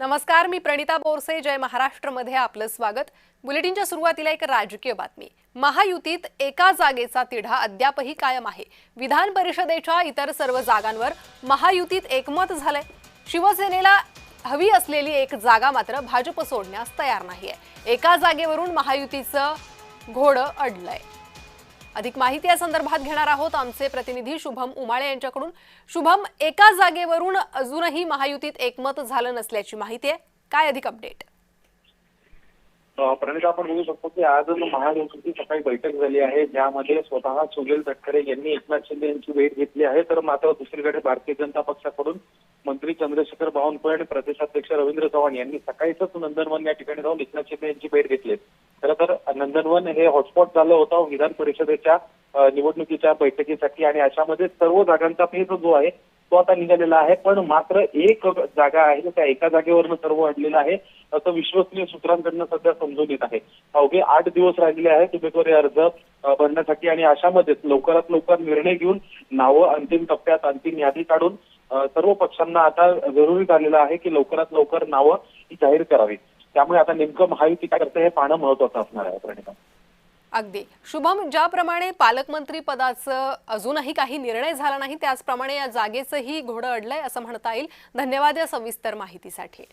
नमस्कार, मी प्रणिता बोरसे. जय महाराष्ट्रमध्ये आपलं स्वागत. बुलेटिनच्या सुरुवातीला एक राजकीय बातमी. महायुतीत एका जागेचा तिढा अद्यापही कायम आहे. विधान परिषदेच्या इतर सर्व जागांवर महायुतीत एकमत झालंय. शिवसेनेला हवी असलेली एक जागा मात्र भाजप सोडण्यास तयार नाहीये. एका जागेवरून महायुतीचं घोडं अडलंय. अधिक माहिती या संदर्भात घेणार आहोत आमचे प्रतिनिधी शुभम उमाळे यांच्याकडून. शुभम, एका जागेवरून अजूनही महायुतीत एकमत झालं नसल्याची माहिती आहे, काय अधिक अपडेट? प्रणिता, आपण बघू शकतो की आज महायुतीची सकाळी बैठक झाली आहे, ज्यामध्ये स्वतः सुनील तटकरे यांनी एकनाथ शिंदे यांची भेट घेतली आहे. तर मात्र दुसरीकडे भारतीय जनता पक्षाकडून मंत्री चंद्रशेखर बावनकुळे आणि प्रदेशाध्यक्ष रवींद्र चव्हाण यांनी सकाळीच नंदनवन या ठिकाणी जाऊन एकनाथ शिंदे यांची भेट घेतली. खरं तर नंदनवन हे हॉटस्पॉट झालं होतं विधान परिषदेच्या निवडणुकीच्या बैठकीसाठी, आणि अशामध्ये सर्व जागांचा पेच जो आहे तो आता निघालेला आहे. पण मात्र एक जागा आहे त्या एका जागेवरनं सर्व अडलेलं आहे असं विश्वसनीय सूत्रांकडनं सध्या समजून येत आहे. अवघे 8 दिवस राहिलेले आहेत उमेदवारी अर्ज भरण्यासाठी, आणि अशामध्येच लवकरात लवकर निर्णय घेऊन नावं अंतिम टप्प्यात अंतिम यादी काढून सर्व पक्षांना आता जरुरी झालेलं आहे की लवकरात लवकर नावं ही जाहीर करावी. त्यामुळे आता नेमकं महायुती काय करते हे पाहणं महत्त्वाचं असणार आहे. प्रणिता, अगदी. शुभम, ज्याप्रमाणे पालकमंत्री पदाचं अजूनही काही निर्णय झाला नाही, त्याचप्रमाणे या जागेचंही घोडं अडलंय असं म्हणता येईल. धन्यवाद या सविस्तर माहितीसाठी.